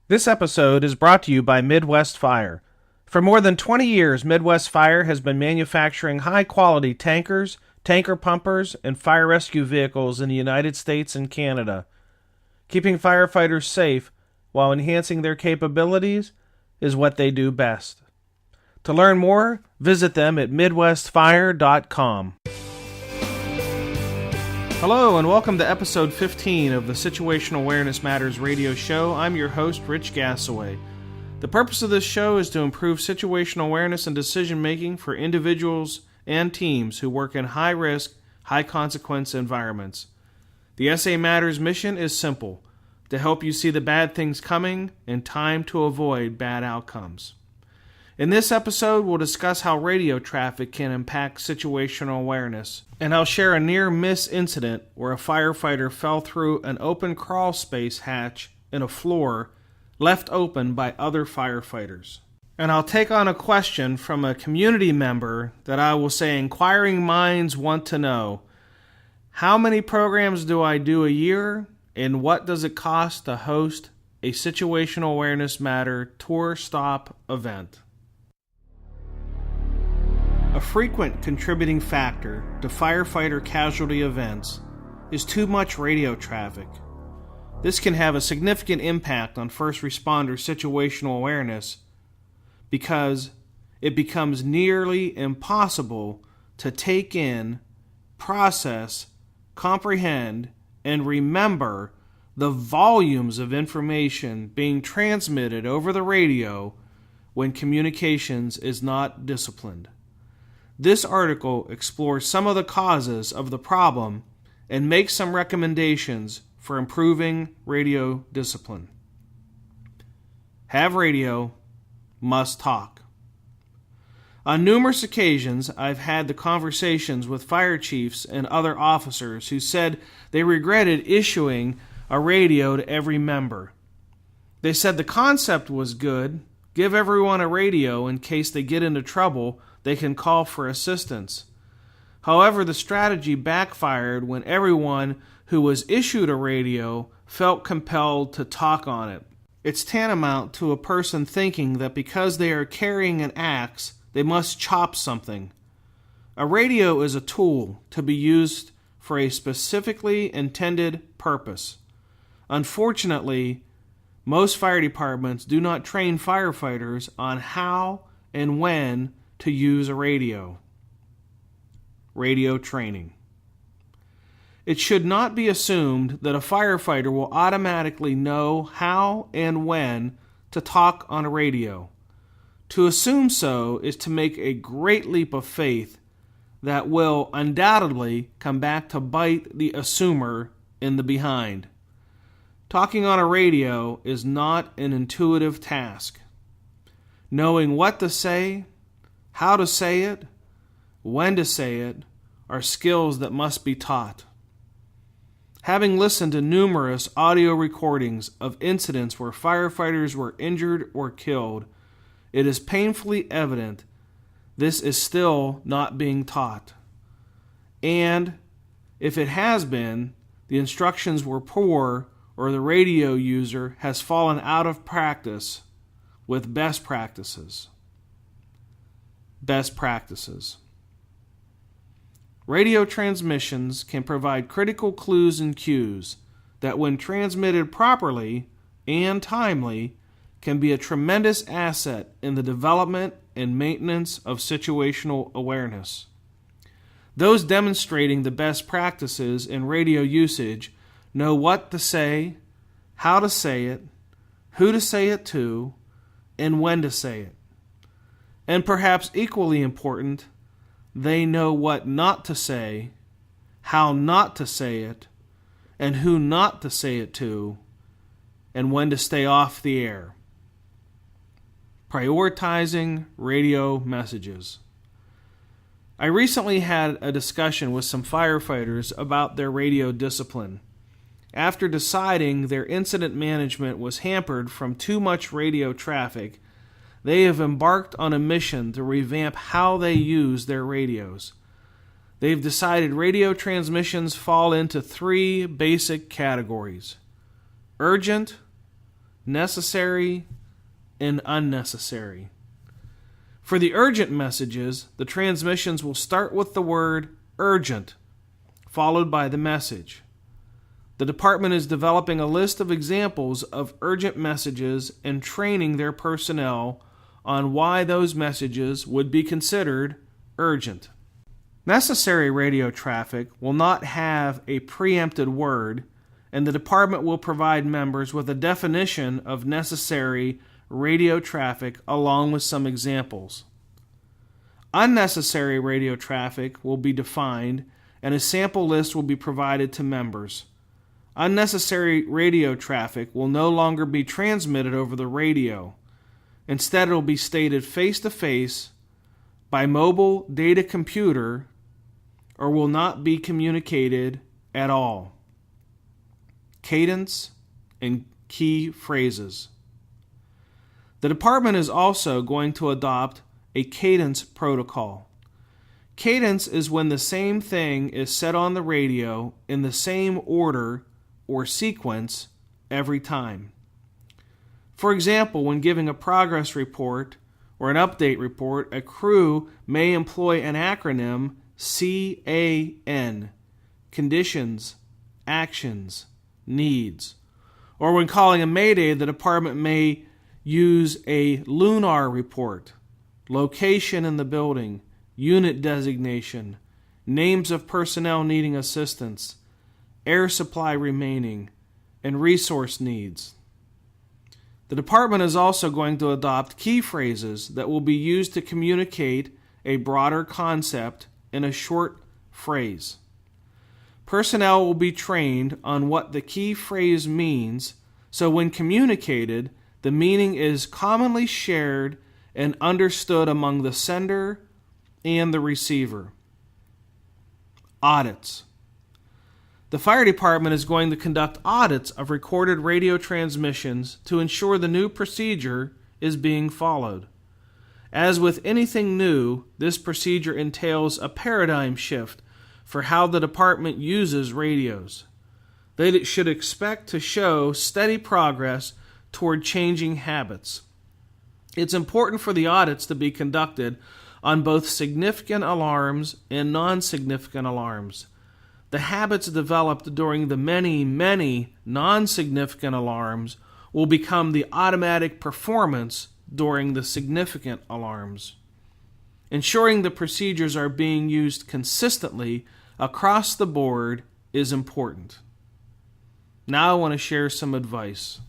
This episode is brought to you by Midwest Fire. For more than 20 years, Midwest Fire has been manufacturing high-quality tankers, tanker pumpers, and fire rescue vehicles in the United States and Canada. Keeping firefighters safe while enhancing their capabilities is what they do best. To learn more, visit them at midwestfire.com. Hello and welcome to episode 15 of the Situational Awareness Matters radio show. I'm your host, Rich Gasaway. The purpose of this show is to improve situational awareness and decision-making for individuals and teams who work in high-risk, high-consequence environments. The SAMatters mission is simple: to help you see the bad things coming and time to avoid bad outcomes. In this episode, we'll discuss how radio traffic can impact situational awareness, and I'll share a near-miss incident where a firefighter fell through an open crawl space hatch in a floor left open by other firefighters. And I'll take on a question from a community member that I will say inquiring minds want to know. How many programs do I do a year, and what does it cost to host a Situational Awareness Matter tour stop event? A frequent contributing factor to firefighter casualty events is too much radio traffic. This can have a significant impact on first responder situational awareness because it becomes nearly impossible to take in, process, comprehend, and remember the volumes of information being transmitted over the radio when communications is not disciplined. This article explores some of the causes of the problem and makes some recommendations for improving radio discipline. Have radio, must talk. On numerous occasions, I've had the conversations with fire chiefs and other officers who said they regretted issuing a radio to every member. They said the concept was good, give everyone a radio in case they get into trouble, they can call for assistance. However, the strategy backfired when everyone who was issued a radio felt compelled to talk on it. It's tantamount to a person thinking that because they are carrying an axe, they must chop something. A radio is a tool to be used for a specifically intended purpose. Unfortunately, most fire departments do not train firefighters on how and when to use a radio. Radio training. It should not be assumed that a firefighter will automatically know how and when to talk on a radio. To assume so is to make a great leap of faith that will undoubtedly come back to bite the assumer in the behind. Talking on a radio is not an intuitive task. Knowing what to say, how to say it, when to say it, are skills that must be taught. Having listened to numerous audio recordings of incidents where firefighters were injured or killed, it is painfully evident this is still not being taught. And if it has been, the instructions were poor or the radio user has fallen out of practice with best practices. Best practices. Radio transmissions can provide critical clues and cues that, when transmitted properly and timely, can be a tremendous asset in the development and maintenance of situational awareness. Those demonstrating the best practices in radio usage know what to say, how to say it, who to say it to, and when to say it. And perhaps equally important, they know what not to say, how not to say it, and who not to say it to, and when to stay off the air. Prioritizing radio messages. I recently had a discussion with some firefighters about their radio discipline. After deciding their incident management was hampered from too much radio traffic, they have embarked on a mission to revamp how they use their radios. They've decided radio transmissions fall into three basic categories: urgent, necessary, and unnecessary. For the urgent messages, the transmissions will start with the word urgent, followed by the message. The department is developing a list of examples of urgent messages and training their personnel on why those messages would be considered urgent. Necessary radio traffic will not have a preempted word, and the department will provide members with a definition of necessary radio traffic along with some examples. Unnecessary radio traffic will be defined, and a sample list will be provided to members. Unnecessary radio traffic will no longer be transmitted over the radio. Instead, it will be stated face-to-face by mobile data computer or will not be communicated at all. Cadence and key phrases. The department is also going to adopt a cadence protocol. Cadence is when the same thing is said on the radio in the same order or sequence every time. For example, when giving a progress report or an update report, a crew may employ an acronym CAN, conditions, actions, needs. Or when calling a mayday, the department may use a lunar report, location in the building, unit designation, names of personnel needing assistance, air supply remaining, and resource needs. The department is also going to adopt key phrases that will be used to communicate a broader concept in a short phrase. Personnel will be trained on what the key phrase means, so when communicated, the meaning is commonly shared and understood among the sender and the receiver. Audits. The fire department is going to conduct audits of recorded radio transmissions to ensure the new procedure is being followed. As with anything new, this procedure entails a paradigm shift for how the department uses radios. They should expect to show steady progress toward changing habits. It's important for the audits to be conducted on both significant alarms and non-significant alarms. The habits developed during the many non-significant alarms will become the automatic performance during the significant alarms. Ensuring the procedures are being used consistently across the board is important. Now I want to share some advice.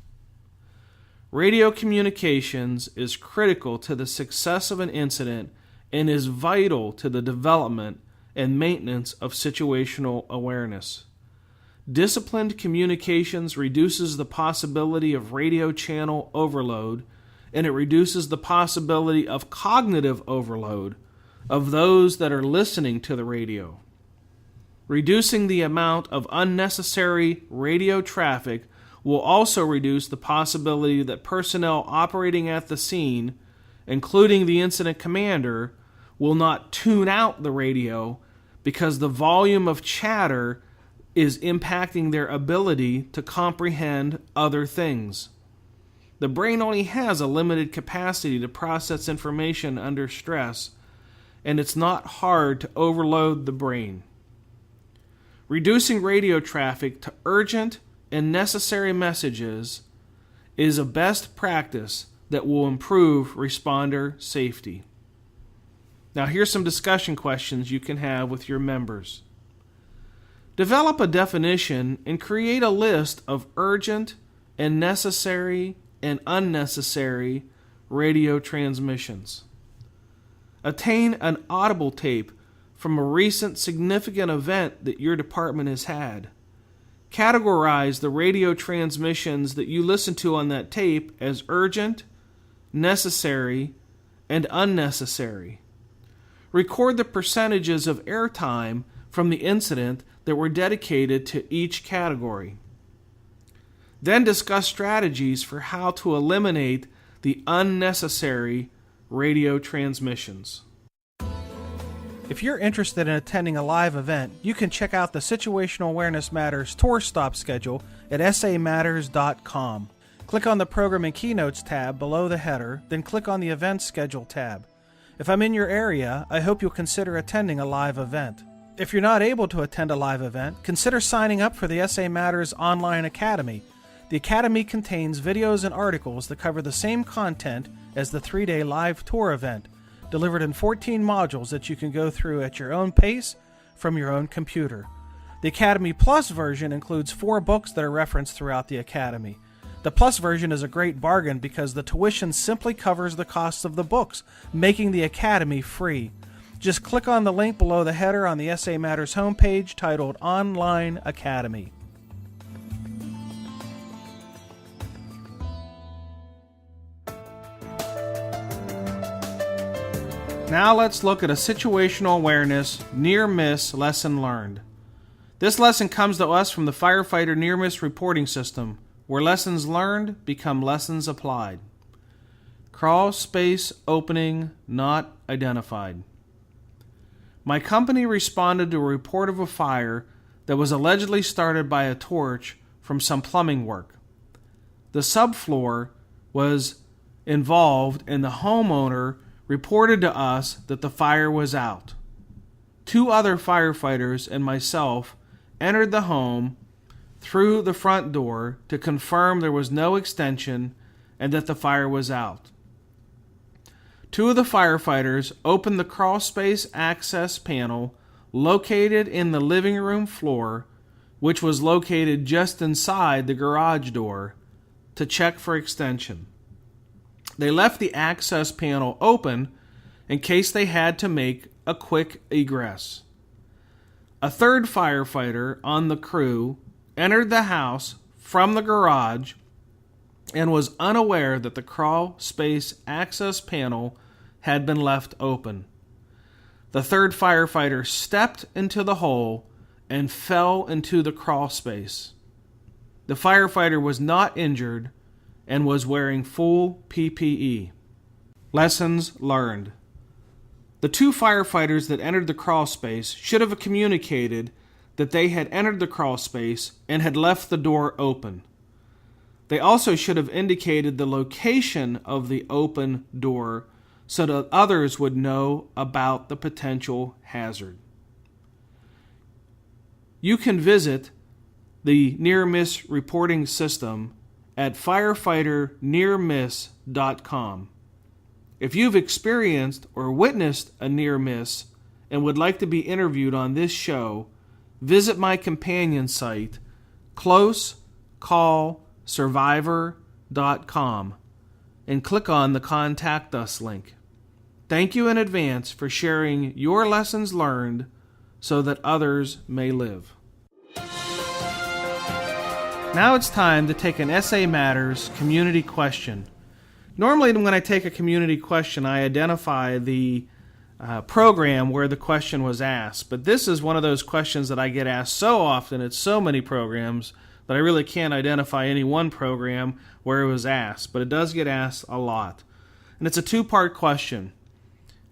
Radio communications is critical to the success of an incident and is vital to the development and maintenance of situational awareness. Disciplined communications reduces the possibility of radio channel overload, and it reduces the possibility of cognitive overload of those that are listening to the radio. Reducing the amount of unnecessary radio traffic will also reduce the possibility that personnel operating at the scene, including the incident commander, will not tune out the radio because the volume of chatter is impacting their ability to comprehend other things. The brain only has a limited capacity to process information under stress, and it's not hard to overload the brain. Reducing radio traffic to urgent and necessary messages is a best practice that will improve responder safety. Now here's some discussion questions you can have with your members. Develop a definition and create a list of urgent and necessary and unnecessary radio transmissions. Attain an audible tape from a recent significant event that your department has had. Categorize the radio transmissions that you listen to on that tape as urgent, necessary, and unnecessary. Record the percentages of airtime from the incident that were dedicated to each category. Then discuss strategies for how to eliminate the unnecessary radio transmissions. If you're interested in attending a live event, you can check out the Situational Awareness Matters tour stop schedule at SAMatters.com. Click on the Program and Keynotes tab below the header, then click on the Events Schedule tab. If I'm in your area, I hope you'll consider attending a live event. If you're not able to attend a live event, consider signing up for the SAMatters Online Academy. The Academy contains videos and articles that cover the same content as the 3-day live tour event, delivered in 14 modules that you can go through at your own pace from your own computer. The Academy Plus version includes 4 books that are referenced throughout the Academy. The Plus version is a great bargain because the tuition simply covers the costs of the books, making the Academy free. Just click on the link below the header on the SAMatters homepage titled Online Academy. Now let's look at a situational awareness near-miss lesson learned. This lesson comes to us from the Firefighter near-miss reporting system, where lessons learned become lessons applied. Crawl space opening not identified. My company responded to a report of a fire that was allegedly started by a torch from some plumbing work. The subfloor was involved and the homeowner reported to us that the fire was out. 2 other firefighters and myself entered the home through the front door to confirm there was no extension and that the fire was out. 2 of the firefighters opened the crawl space access panel located in the living room floor, which was located just inside the garage door, to check for extension. They left the access panel open in case they had to make a quick egress. A 3rd firefighter on the crew entered the house from the garage and was unaware that the crawl space access panel had been left open. The 3rd firefighter stepped into the hole and fell into the crawl space. The firefighter was not injured and was wearing full PPE. Lessons learned. The 2 firefighters that entered the crawl space should have communicated that they had entered the crawl space and had left the door open. They also should have indicated the location of the open door so that others would know about the potential hazard. You can visit the near-miss reporting system at firefighternearmiss.com. If you've experienced or witnessed a near miss and would like to be interviewed on this show, visit my companion site, closecallsurvivor.com, and click on the Contact Us link. Thank you in advance for sharing your lessons learned so that others may live. Now it's time to take an SAMatters community question. Normally when I take a community question, I identify the program where the question was asked. But this is one of those questions that I get asked so often at so many programs that I really can't identify any one program where it was asked. But it does get asked a lot. And it's a 2-part question.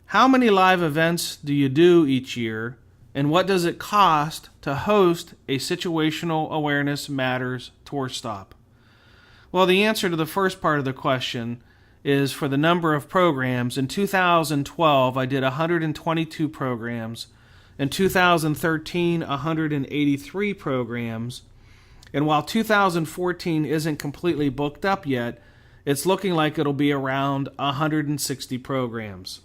How many live events do you do each year? And what does it cost to host a Situational Awareness Matters tour stop? Well, the answer to the first part of the question is for the number of programs. In 2012, I did 122 programs. In 2013, 183 programs. And while 2014 isn't completely booked up yet, it's looking like it'll be around 160 programs.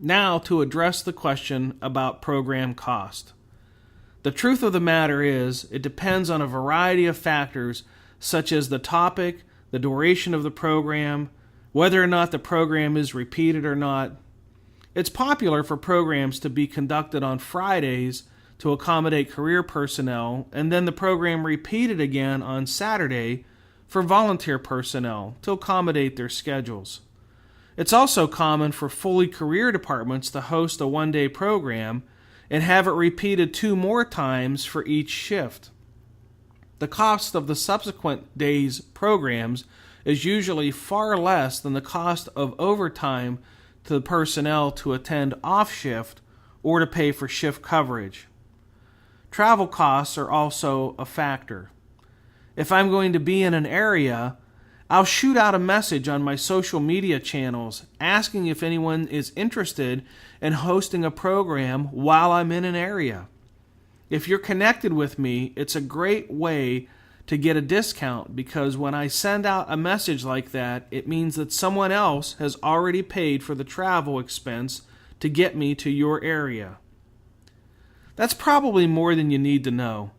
Now, to address the question about program cost. The truth of the matter is, it depends on a variety of factors such as the topic, the duration of the program, whether or not the program is repeated or not. It's popular for programs to be conducted on Fridays to accommodate career personnel, and then the program repeated again on Saturday for volunteer personnel to accommodate their schedules. It's also common for fully career departments to host a one-day program and have it repeated 2 more times for each shift. The cost of the subsequent day's programs is usually far less than the cost of overtime to the personnel to attend off shift or to pay for shift coverage. Travel costs are also a factor. If I'm going to be in an area I'll shoot out a message on my social media channels asking if anyone is interested in hosting a program while I'm in an area. If you're connected with me, it's a great way to get a discount because when I send out a message like that, it means that someone else has already paid for the travel expense to get me to your area. That's probably more than you need to know.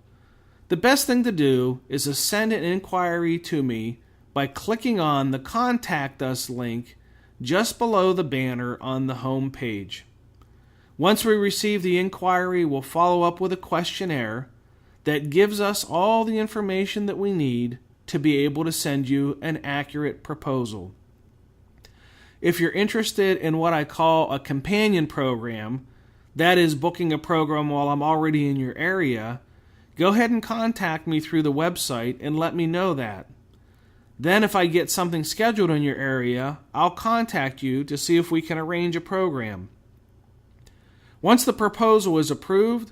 The best thing to do is to send an inquiry to me by clicking on the Contact Us link just below the banner on the home page. Once we receive the inquiry, we'll follow up with a questionnaire that gives us all the information that we need to be able to send you an accurate proposal. If you're interested in what I call a companion program, that is booking a program while I'm already in your area, go ahead and contact me through the website and let me know that. Then if I get something scheduled in your area, I'll contact you to see if we can arrange a program. Once the proposal is approved,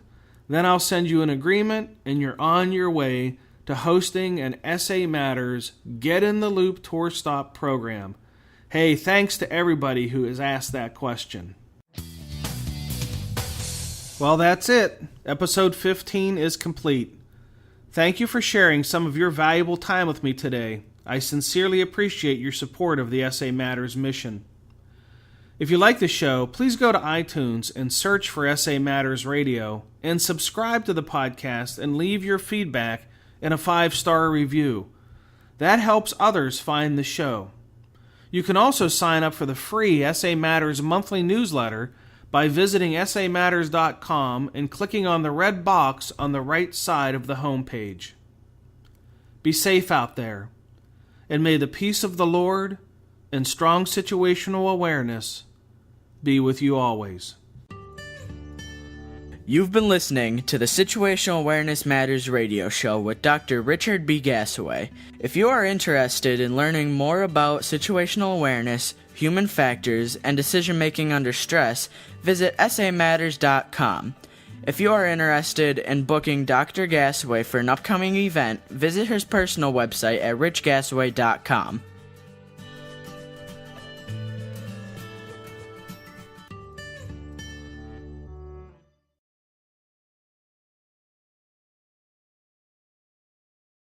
then I'll send you an agreement and you're on your way to hosting an SAMatters Get in the Loop Tour Stop program. Hey, thanks to everybody who has asked that question. Well, that's it. Episode 15 is complete. Thank you for sharing some of your valuable time with me today. I sincerely appreciate your support of the SAMatters mission. If you like the show, please go to iTunes and search for SAMatters Radio and subscribe to the podcast and leave your feedback in a 5-star review. That helps others find the show. You can also sign up for the free SAMatters monthly newsletter by visiting SAMatters.com and clicking on the red box on the right side of the homepage. Be safe out there, and may the peace of the Lord and strong situational awareness be with you always. You've been listening to the Situational Awareness Matters radio show with Dr. Richard B. Gasaway. If you are interested in learning more about situational awareness, human factors, and decision-making under stress, visit SAMatters.com. If you are interested in booking Dr. Gasaway for an upcoming event, visit his personal website at richgasaway.com.